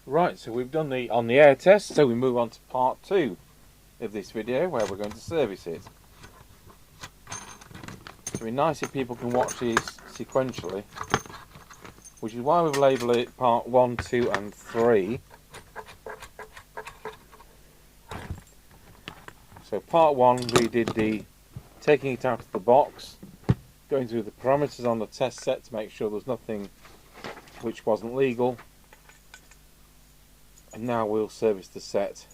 Right, so we've done the on the air test, so we move on to part 2 of this video where we're going to service it. It'd be nice if people can watch these sequentially, which is why we've labelled it part 1, 2 and 3. So part 1 we did the taking it out of the box, going through the parameters on the test set to make sure there's nothing which wasn't legal, and now we'll service the set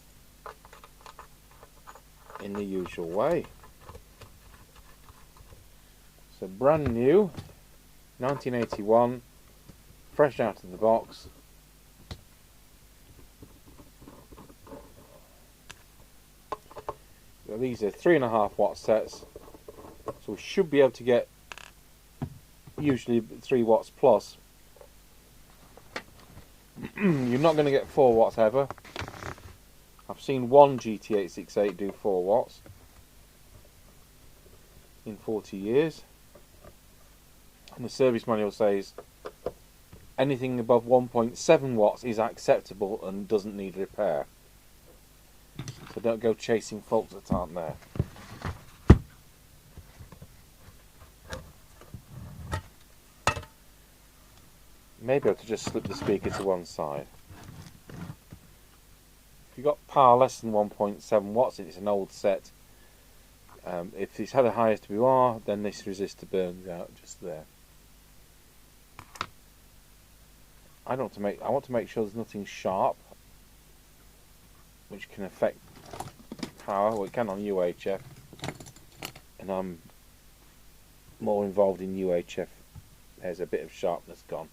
in the usual way. So brand new, 1981, fresh out of the box. So these are 3.5 watt sets, so we should be able to get usually 3 watts plus. You're not going to get 4 watts ever. I've seen one GT868 do 4 watts in 40 years. And the service manual says anything above 1.7 watts is acceptable and doesn't need repair. So don't go chasing faults that aren't there. Maybe I have to just slip the speaker to one side. If you've got power less than 1.7 watts, it's an old set. If it's had a highest WR, then this resistor burns out just there. I want to make sure there's nothing sharp which can affect power. Well, it can on UHF, and I'm more involved in UHF. There's a bit of sharpness gone.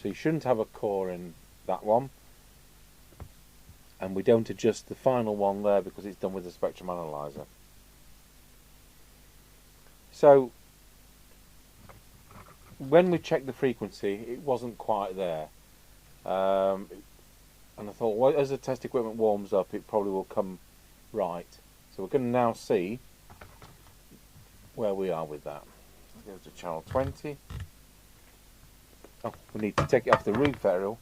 So you shouldn't have a core in that one, and we don't adjust the final one there because it's done with the spectrum analyzer. So when we checked the frequency, it wasn't quite there, and I thought, well, as the test equipment warms up, it probably will come right. So we're going to now see where we are with that. Let's go to channel 20. Oh, we need to take it off the roof aerial.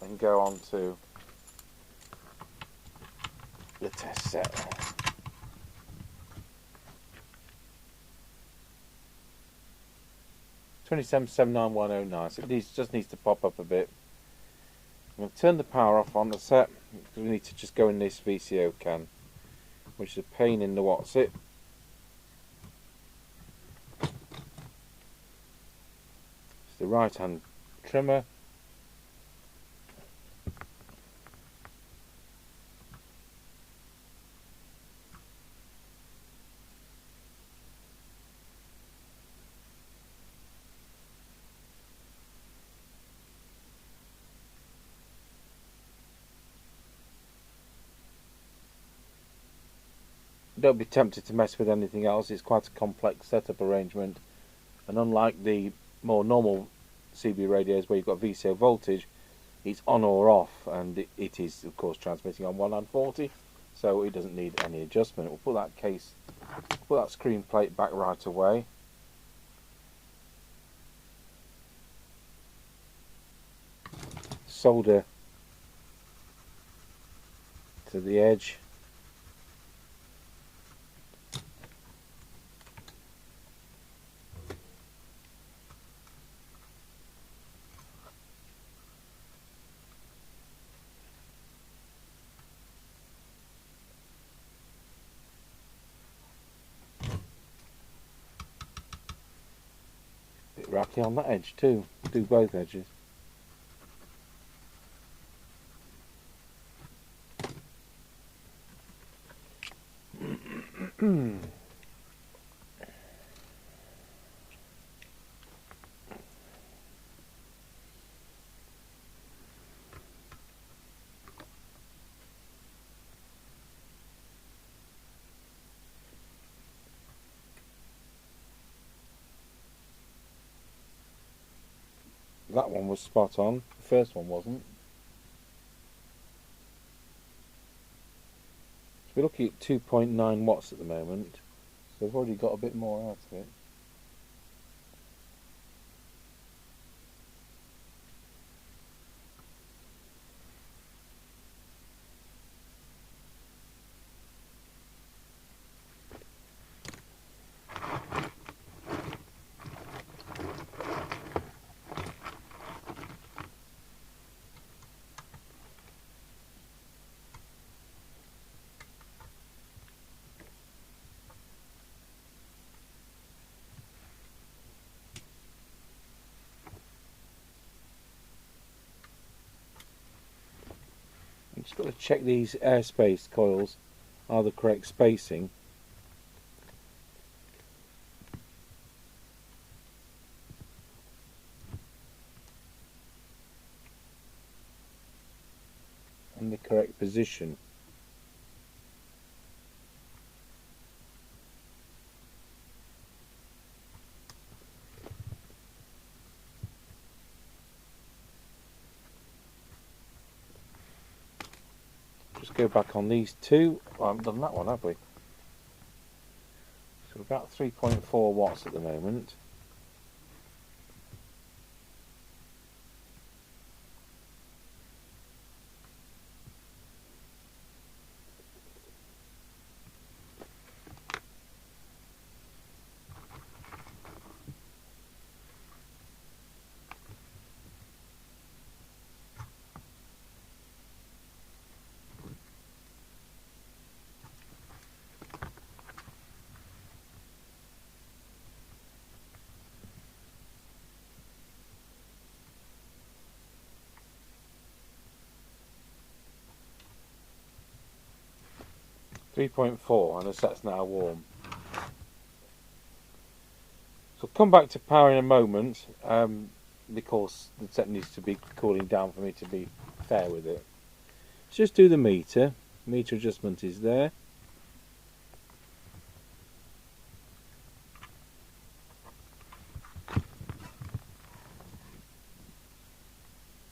And go on to the test set. $27,79109. So it just needs to pop up a bit. I'm going to turn the power off on the set because we need to just go in this VCO can, which is a pain in the what's it. It's the right hand trimmer. Don't be tempted to mess with anything else. It's quite a complex setup arrangement, and unlike the more normal CB radios where you've got VCO voltage, it's on or off, and it is of course transmitting on 140, so it doesn't need any adjustment. We'll put that screen plate back right away. Solder to the edge. Bit racky on that edge too. Do both edges. That one was spot on, the first one wasn't. So we're looking at 2.9 watts at the moment. So I've already got a bit more out of it. I've just got to check these airspace coils are the correct spacing. And the correct position. Just go back on these two. Well, I haven't done that one, have we? So we're about 3.4 watts at the moment. .4 and the set's now warm. So I'll come back to power in a moment because the set needs to be cooling down for me to be fair with it. Let's just do the meter. Meter adjustment is there.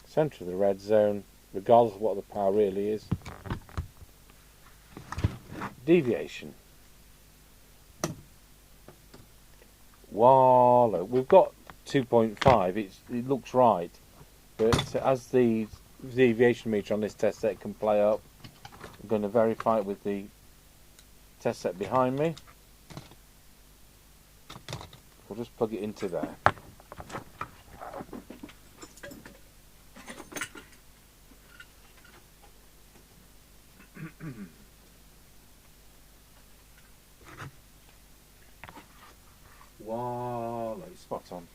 Centre of the red zone, regardless of what the power really is. Deviation. Voila. We've got 2.5. It looks right, but as the deviation meter on this test set can play up, I'm going to verify it with the test set behind me. We'll just plug it into there. Wow, it's spot on.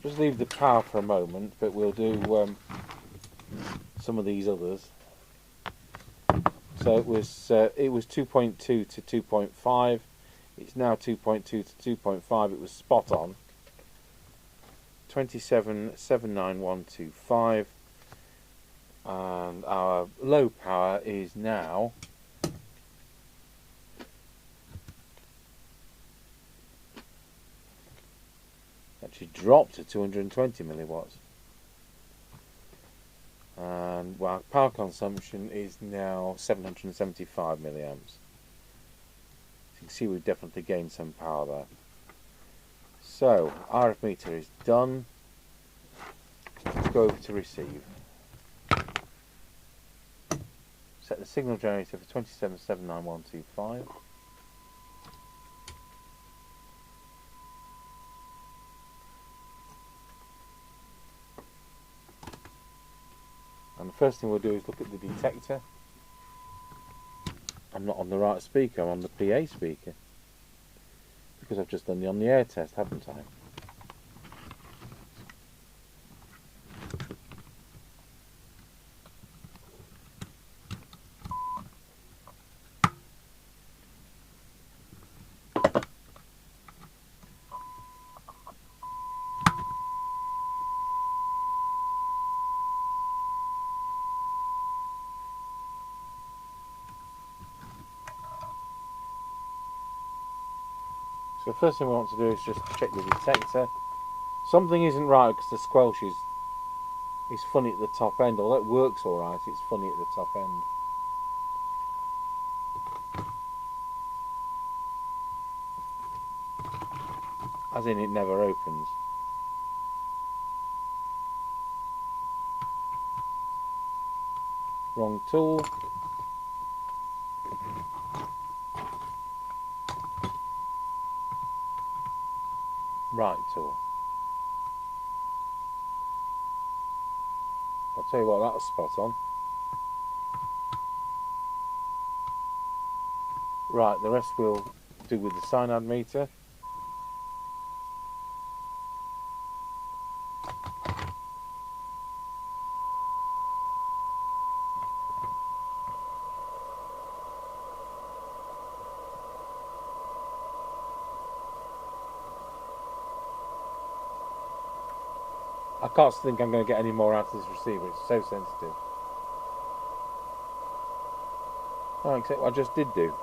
Just leave the power for a moment, but we'll do some of these others. So it was 2.2 to 2.5. It's now 2.2 to 2.5. It was spot on. 27,79125, and our low power is now actually dropped to 220 milliwatts, and our power consumption is now 775 milliamps. You can see we've definitely gained some power there. So RF meter is done. Let's go over to receive. Set the signal generator for 27,79125. And the first thing we'll do is look at the detector. I'm not on the right speaker, I'm on the PA speaker, because I've just done the on the air test, haven't I? So first thing we want to do is just check the detector. Something isn't right because the squelch is funny at the top end. Although it works alright, it's funny at the top end. As in, it never opens. Wrong tool. Right tool. I'll tell you what, that's spot on. Right, the rest we'll do with the cyanide meter. I can't think I'm going to get any more out of this receiver, it's so sensitive. Oh, except what I just did do.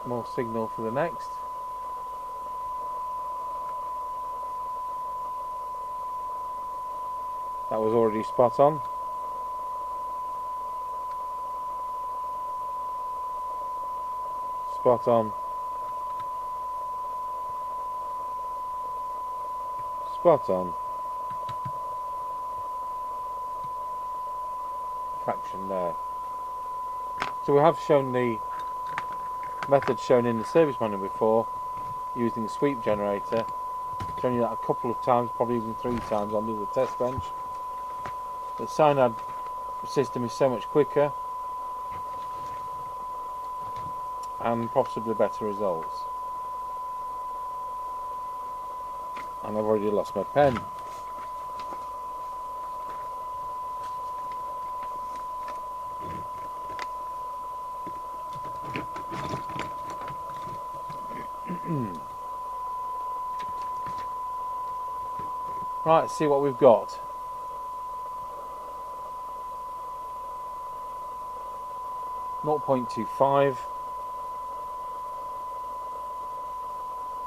More signal for the next. That was already spot on. Spot on. Spot on. Fraction there. So we have shown the method shown in the service manual before, using the sweep generator. Shown you that a couple of times, probably even 3 times on the test bench. The cyanide system is so much quicker and possibly better results. And I've already lost my pen. Right, let's see what we've got. .25.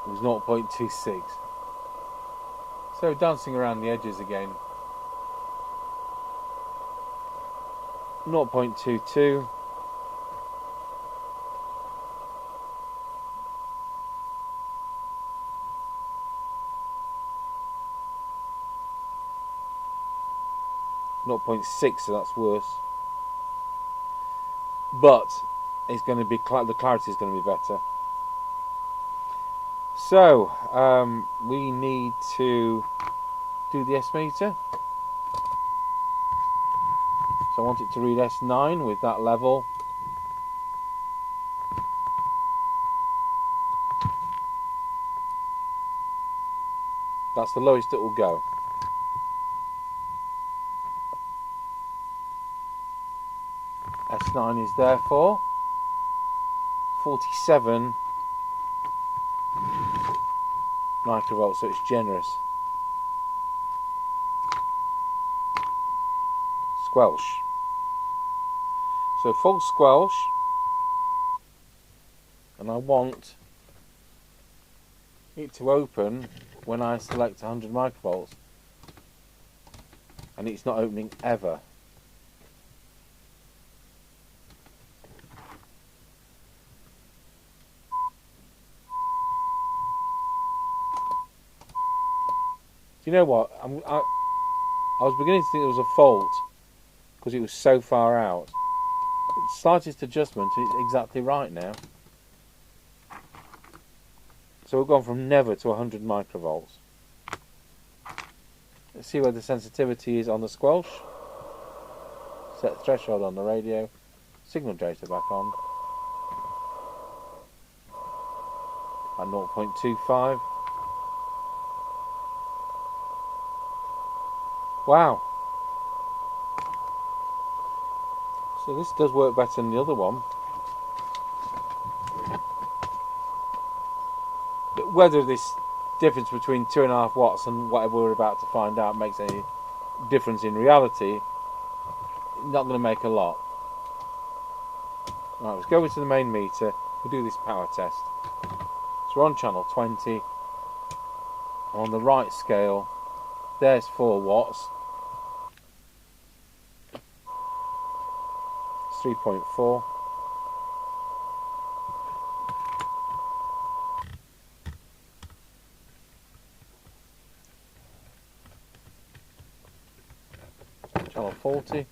It was 0.26. So dancing around the edges again. 0.22. .6, so that's worse. But it's going to be the clarity is going to be better. So we need to do the S meter. So I want it to read S9 with that level. That's the lowest it will go. S9 is therefore 47 microvolts, so it's generous. Squelch. So full squelch, and I want it to open when I select 100 microvolts, and it's not opening ever. Do you know what? I was beginning to think there was a fault because it was so far out. The slightest adjustment, it's exactly right now. So we've gone from never to 100 microvolts. Let's see where the sensitivity is on the squelch. Set the threshold on the radio. Signal generator back on. At 0.25. Wow. So this does work better than the other one. But whether this difference between 2.5 watts and whatever we're about to find out makes any difference in reality, not going to make a lot. Right, let's go into the main meter. We'll do this power test. So we're on channel 20. On the right scale, there's 4 watts. 3.4. Channel 40.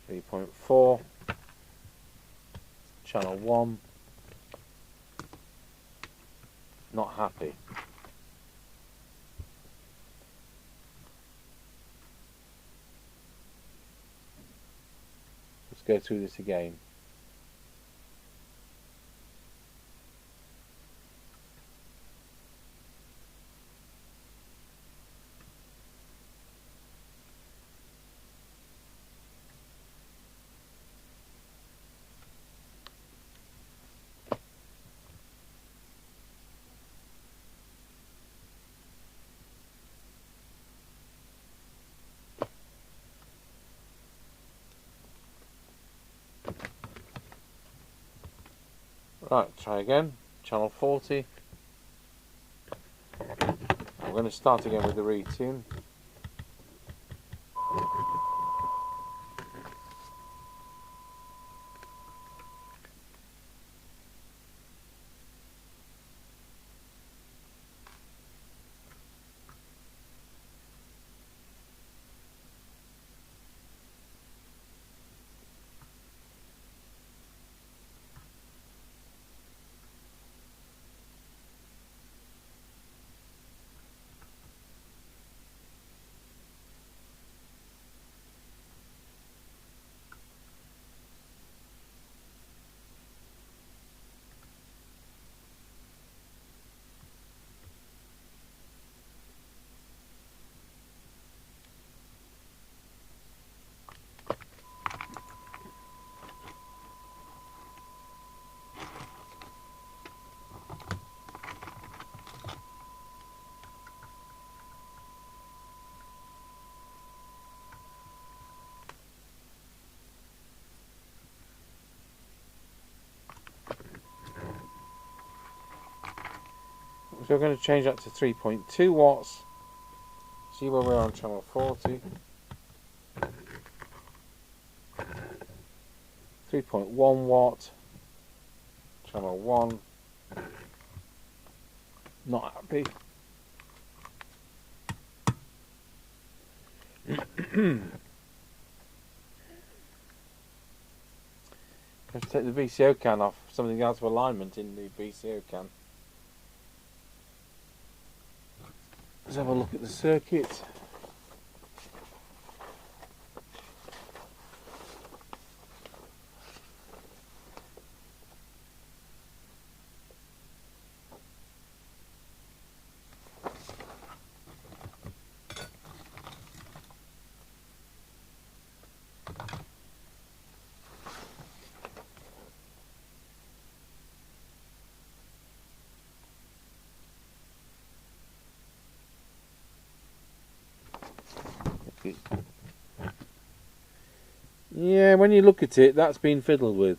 3.4. Channel 1. Not happy. Let's go through this again. Right, try again. Channel 40. I'm going to start again with the retune. So we're going to change that to 3.2 watts. See where we're on channel 40. 3.1 watt. Channel 1. Not happy. Let's take the VCO can off. Something else for alignment in the VCO can. Let's have a look at the circuit. Yeah, when you look at it, that's been fiddled with.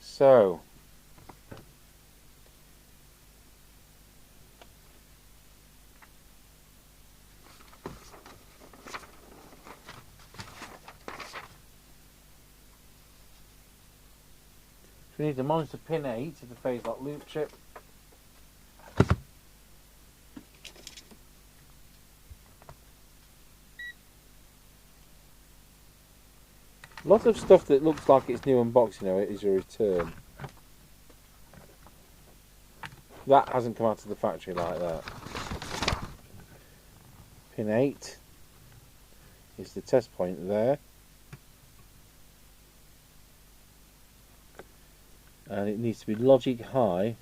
So, we need to monitor pin 8 of the phase lock loop chip. A lot of stuff that looks like it's new unboxing now is a return. That hasn't come out of the factory like that. Pin 8 is the test point there. And it needs to be logic high.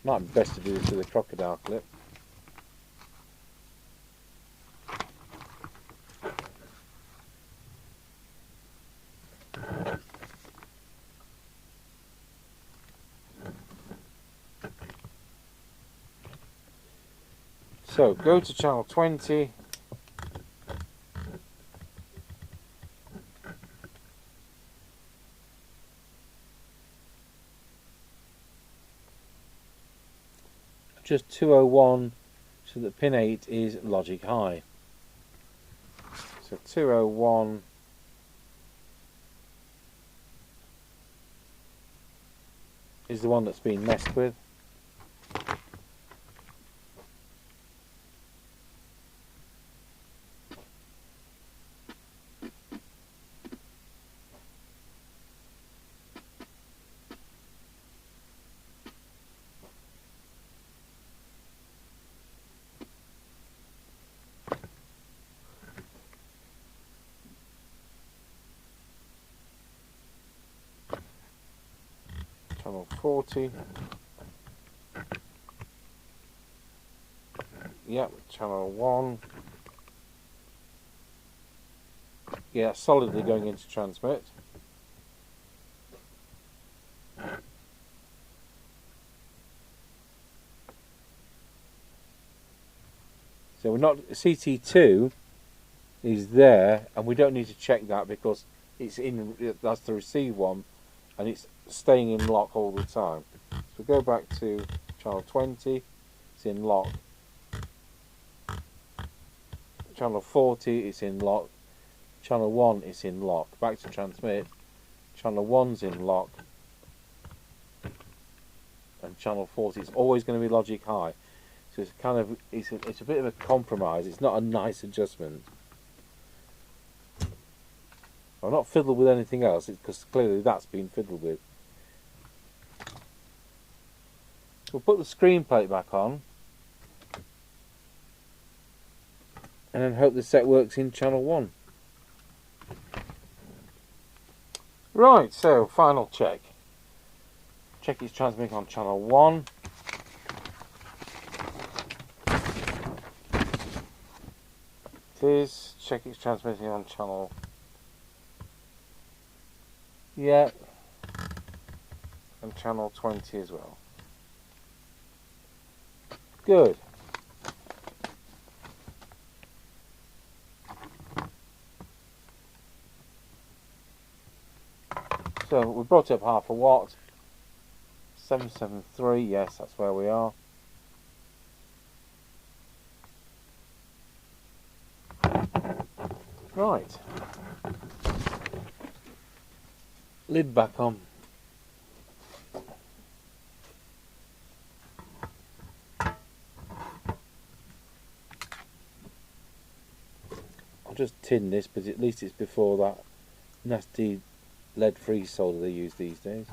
Might be best to do this with a crocodile clip. So go to channel 20. Just 201, so that pin 8 is logic high. So 201 is the one that's been messed with. Channel 40. Yep, channel 1. Yeah, solidly going into transmit. So we're not, CT2 is there, and we don't need to check that because it's in, that's the receive one, and it's staying in lock all the time. So go back to channel 20, it's in lock. Channel 40, it's in lock. Channel 1 is in lock. Back to transmit. Channel 1's in lock. And channel 40 is always going to be logic high. So it's kind of, it's a bit of a compromise. It's not a nice adjustment. I've not fiddled with anything else because clearly that's been fiddled with. We'll put the screen plate back on and then hope the set works in channel 1. Right, so final check. Check it's transmitting on channel 1. It is. Check it's transmitting on channel. Yeah. And channel 20 as well. Good. So we brought up half a watt. 773, yes, that's where we are. Right. Lid back on. I'll just tin this, but at least it's before that nasty lead-free solder they use these days.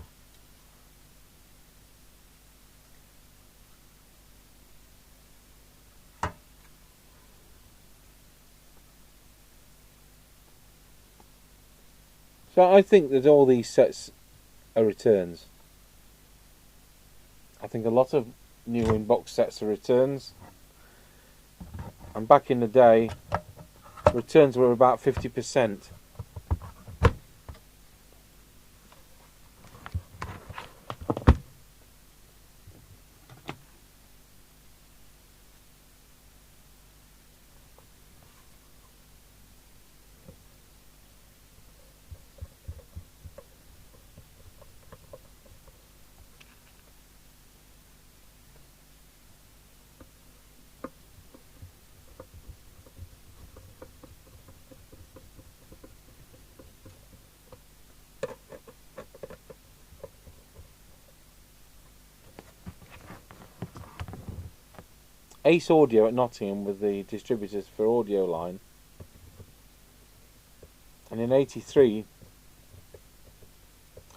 So I think that all these sets are returns. I think a lot of new in-box sets are returns. And back in the day, returns were about 50%. Ace Audio at Nottingham with the distributors for audio line, and in '83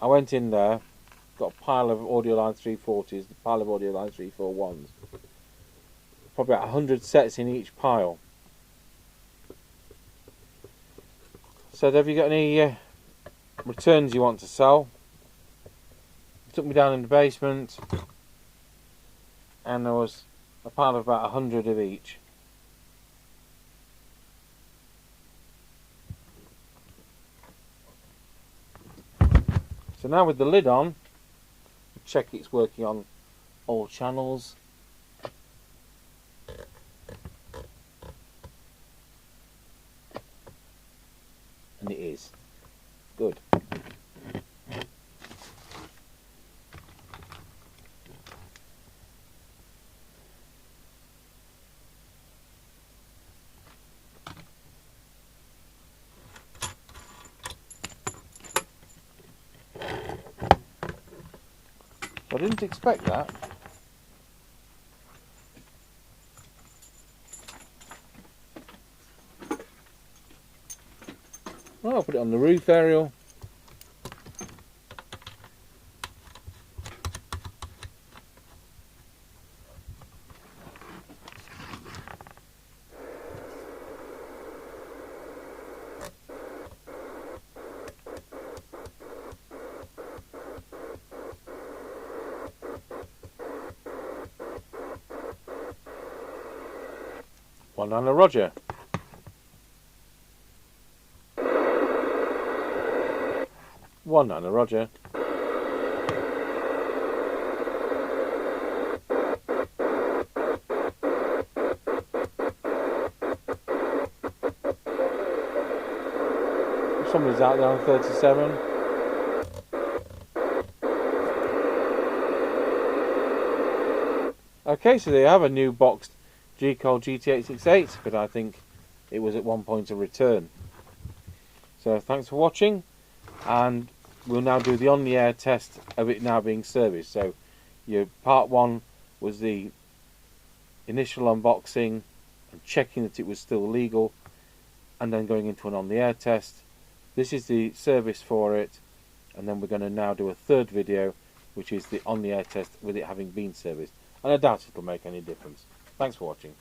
I went in there, got a pile of audio line 340s, a pile of audio line 341s, probably about 100 sets in each pile. Said, have you got any returns you want to sell? Took me down in the basement, and there was a pile of about 100 of each. So now with the lid on, check it's working on all channels. And it is. Good. I didn't expect that. Well, I'll put it on the roof aerial. One on a Roger. One on a Roger. Somebody's out there on 37. Okay, so they have a new boxed Gecol GT868, but I think it was at one point a return. So thanks for watching, and we'll now do the on-the-air test of it now being serviced. So your part one was the initial unboxing and checking that it was still legal, and then going into an on-the-air test. This is the service for it, and then we're going to now do a third video, which is the on-the-air test with it having been serviced. And I doubt it'll make any difference. Thanks for watching.